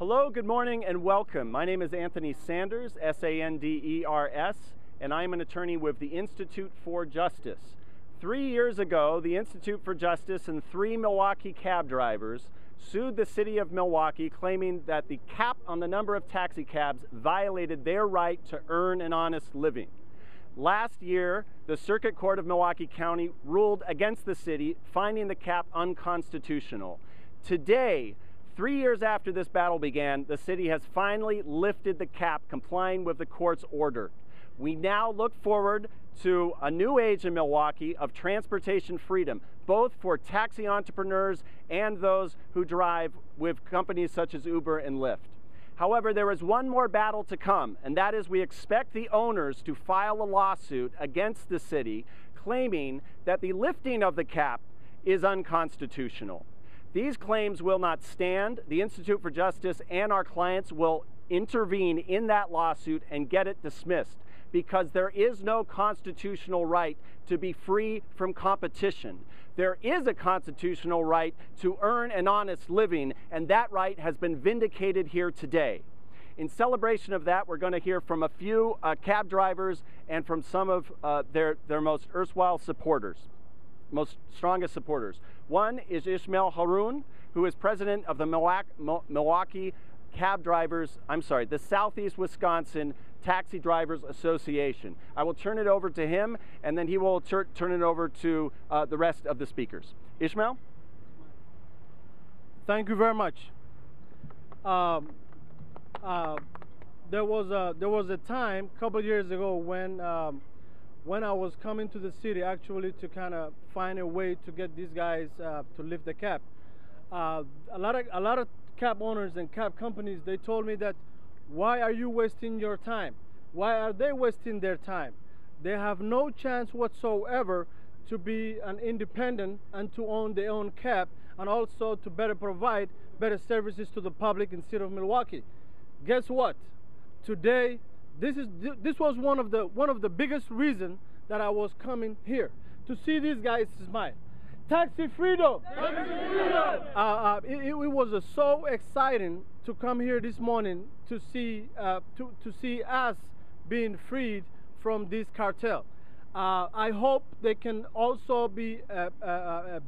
Hello, good morning, and welcome. My name is Anthony Sanders, S-A-N-D-E-R-S, and I am an attorney with the Institute for Justice. 3 years ago, the Institute for Justice and 3 Milwaukee cab drivers sued the city of Milwaukee, claiming that the cap on the number of taxi cabs violated their right to earn an honest living. Last year, the Circuit Court of Milwaukee County ruled against the city, finding the cap unconstitutional. Today, 3 years after this battle began, the city has finally lifted the cap, complying with the court's order. We now look forward to a new age in Milwaukee of transportation freedom, both for taxi entrepreneurs and those who drive with companies such as Uber and Lyft. However, there is one more battle to come, and that is we expect the owners to file a lawsuit against the city, claiming that the lifting of the cap is unconstitutional. These claims will not stand. The Institute for Justice and our clients will intervene in that lawsuit and get it dismissed, because there is no constitutional right to be free from competition. There is a constitutional right to earn an honest living, and that right has been vindicated here today. In celebration of that, we're going to hear from a few cab drivers and from some of their most erstwhile supporters, most strongest supporters. One is Ishmael Haroun, who is president of the Milwaukee Cab Drivers, the Southeast Wisconsin Taxi Drivers Association. I will turn it over to him, and then he will turn it over to the rest of the speakers. Ishmael? Thank you very much. There was a time a couple years ago when I was coming to the city, actually, to kind of find a way to get these guys to lift the cap. A lot of cab owners and cab companies, they told me that, why are you wasting your time? Why are they wasting their time? They have no chance whatsoever to be an independent and to own their own cab, and also to better provide better services to the public in the city of Milwaukee. Guess what? Today, this was one of the biggest reasons that I was coming here, to see these guys smile. Taxi freedom! Taxi freedom! It was so exciting to come here this morning to see us being freed from this cartel. I hope they can also be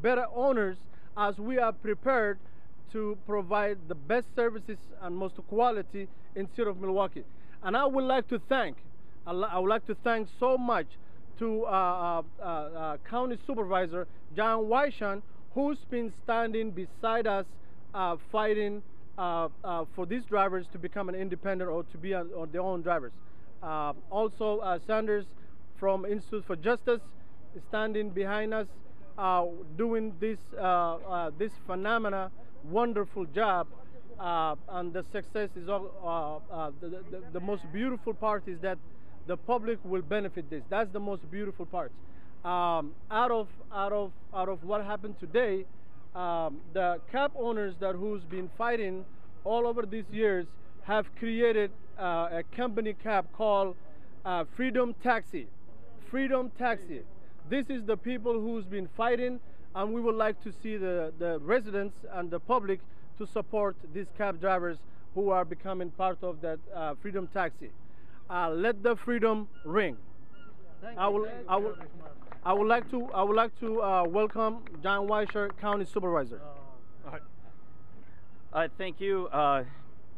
better owners, as we are prepared to provide the best services and most quality in the city of Milwaukee. And I would like to thank so much to County Supervisor John Weishan, who's been standing beside us, fighting for these drivers to become an independent or to be on their own drivers. Also, Sanders from Institute for Justice is standing behind us, doing this phenomenal, wonderful job. And the success is all, the most beautiful part is that the public will benefit this. That's the most beautiful part. Out of what happened today, the cab owners who's been fighting all over these years have created a company cab called Freedom Taxi. Freedom Taxi. This is the people who's been fighting, and we would like to see the residents and the public to support these cab drivers who are becoming part of that Freedom Taxi. Let the freedom ring. I would like to welcome John Weisher, County Supervisor. Thank you.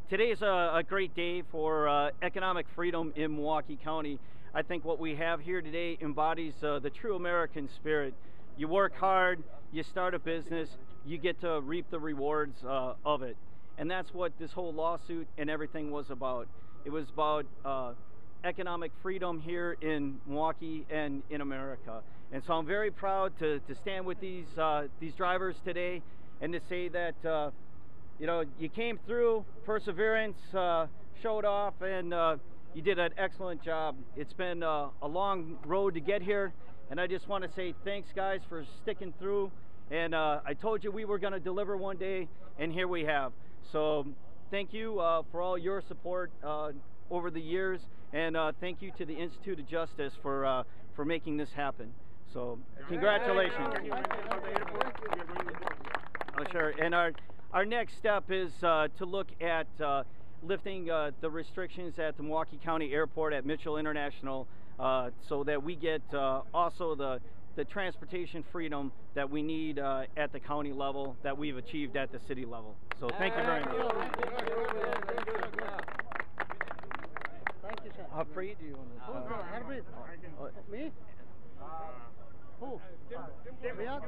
Today is a great day for economic freedom in Milwaukee County. I think what we have here today embodies the true American spirit. You work hard, you start a business, you get to reap the rewards of it. And that's what this whole lawsuit and everything was about. It was about economic freedom here in Milwaukee and in America. And so I'm very proud to stand with these drivers today and to say that you know, you came through, perseverance showed off, and you did an excellent job. It's been a long road to get here, and I just want to say thanks, guys, for sticking through. And I told you we were going to deliver one day, and here we have. So thank you for all your support over the years, and thank you to the Institute of Justice for making this happen. So congratulations. Oh, sure. And Our next step is to look at lifting the restrictions at the Milwaukee County Airport at Mitchell International so that we get also the transportation freedom that we need at the county level that we've achieved at the city level. So thank you very much. Thank you, sir. How afraid do you want to? Me? Who? Riyadh?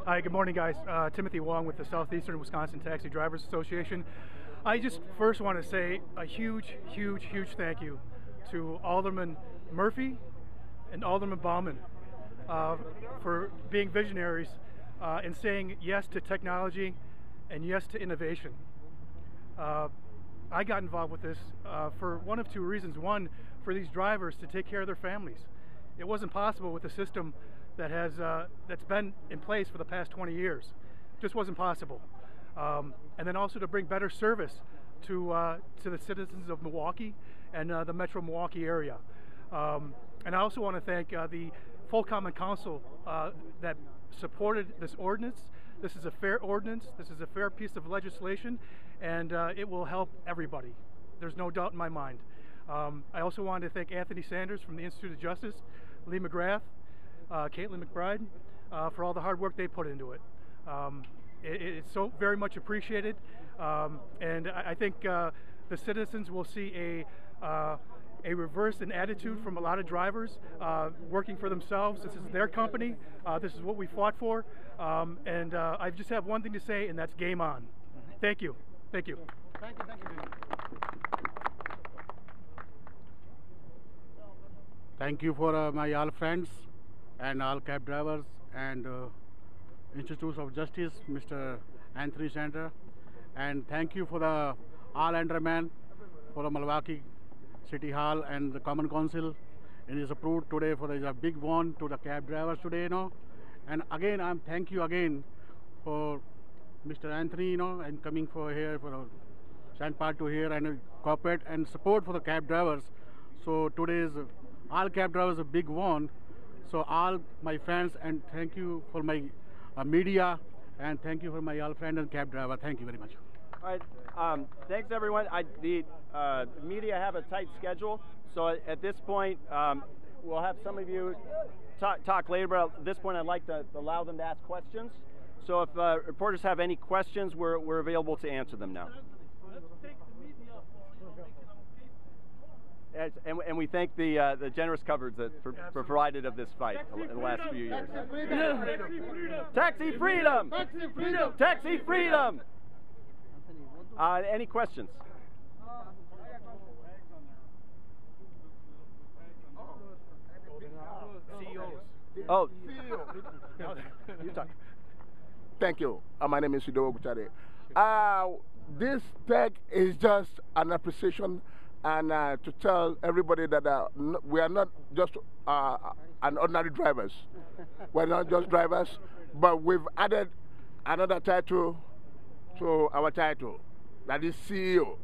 Hi, good morning, guys. Timothy Wong with the Southeastern Wisconsin Taxi Drivers Association. I just first want to say a huge, huge, huge thank you to Alderman Murphy and Alderman Bauman for being visionaries and saying yes to technology and yes to innovation. I got involved with this for one of two reasons. One, for these drivers to take care of their families. It wasn't possible with the system that has that's been in place for the past 20 years. It just wasn't possible. And then also to bring better service to the citizens of Milwaukee and the Metro Milwaukee area. And I also want to thank the full Common Council that supported this ordinance. This is a fair ordinance. This is a fair piece of legislation, and it will help everybody. There's no doubt in my mind. I also wanted to thank Anthony Sanders from the Institute of Justice, Lee McGrath, Caitlin McBride, for all the hard work they put into it. It's so very much appreciated, and I think the citizens will see a reverse in attitude from a lot of drivers working for themselves. This is their company. This is what we fought for, and I just have one thing to say, and that's game on. Thank you. Thank you. Thank you. Thank you. Thank you for my all friends and all cab drivers and Institute of Justice, Mr. Anthony Sanders, and thank you for the all aldermen for the Milwaukee City Hall and the Common Council. It is approved today for a big one to the cab drivers today, you know. And again, I'm thank you again for Mr. Anthony, you know, and coming for here for stand part to here and cooperate and support for the cab drivers. So today's all cab drivers a big one. So all my friends, and thank you for my media, and thank you for my all friend and cab driver. Thank you very much. All right, thanks everyone. The media have a tight schedule, so at this point we'll have some of you talk later, but at this point I'd like to allow them to ask questions. So if reporters have any questions, we're available to answer them now. And we thank the generous coverage that provided of this fight in the last few years. Taxi freedom! Taxi freedom! Taxi freedom! Any questions? Oh, you talk. Thank you. My name is Sido Oguchade. This tech is just an appreciation and to tell everybody that we are not just an ordinary drivers. We're not just drivers, but we've added another title to our title. That is CEO,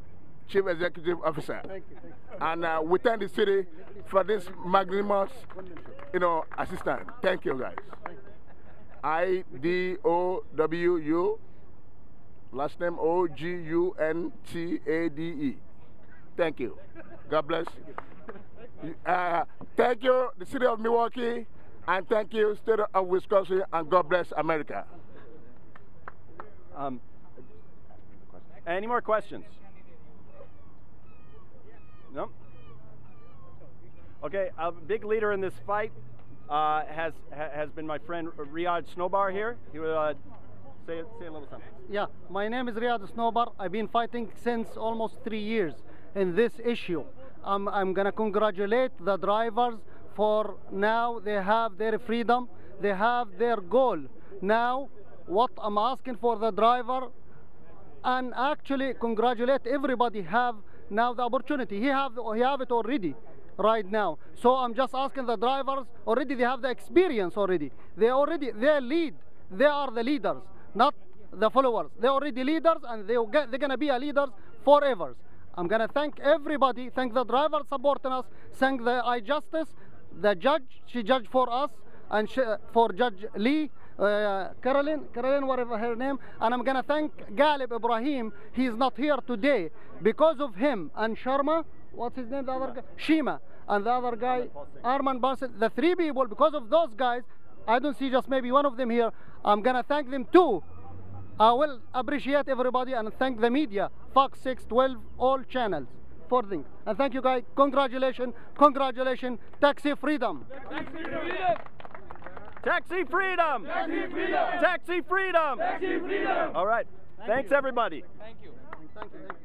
Chief Executive Officer. Thank you. And we thank the city for this magnanimous, assistance. Thank you, guys. IDOWU, last name OGUNTADE. Thank you. God bless. Thank you, the city of Milwaukee, and thank you, state of Wisconsin, and God bless America. Any more questions? No? Okay, a big leader in this fight has been my friend Riyadh Snowbar here. He will say a little something. Yeah, my name is Riyadh Snowbar. I've been fighting since almost 3 years in this issue. I'm gonna congratulate the drivers for now they have their freedom, they have their goal. Now, what I'm asking for the driver, and actually congratulate everybody have now the opportunity. He have it already right now. So I'm just asking the drivers, already they have the experience already. They lead. They are the leaders, not the followers. They're already leaders, and they're gonna be a leaders forever. I'm gonna thank everybody, thank the drivers supporting us, thank the iJustice, the judge, she judged for us, and for Judge Lee, Caroline, whatever her name, and I'm gonna thank Galib Ibrahim. He's not here today because of him, and Sharma, what's his name, the other guy, Shima, and the other guy, Arman Bansal. The three people, because of those guys, I don't see just maybe one of them here. I'm gonna thank them too. I will appreciate everybody and thank the media, Fox 6, 12, all channels for things. And thank you guys. Congratulations, congratulations. Taxi freedom. Taxi freedom. Taxi freedom. Taxi freedom. Taxi freedom. Taxi freedom. All right. Thanks everybody. Thank you. Thank you.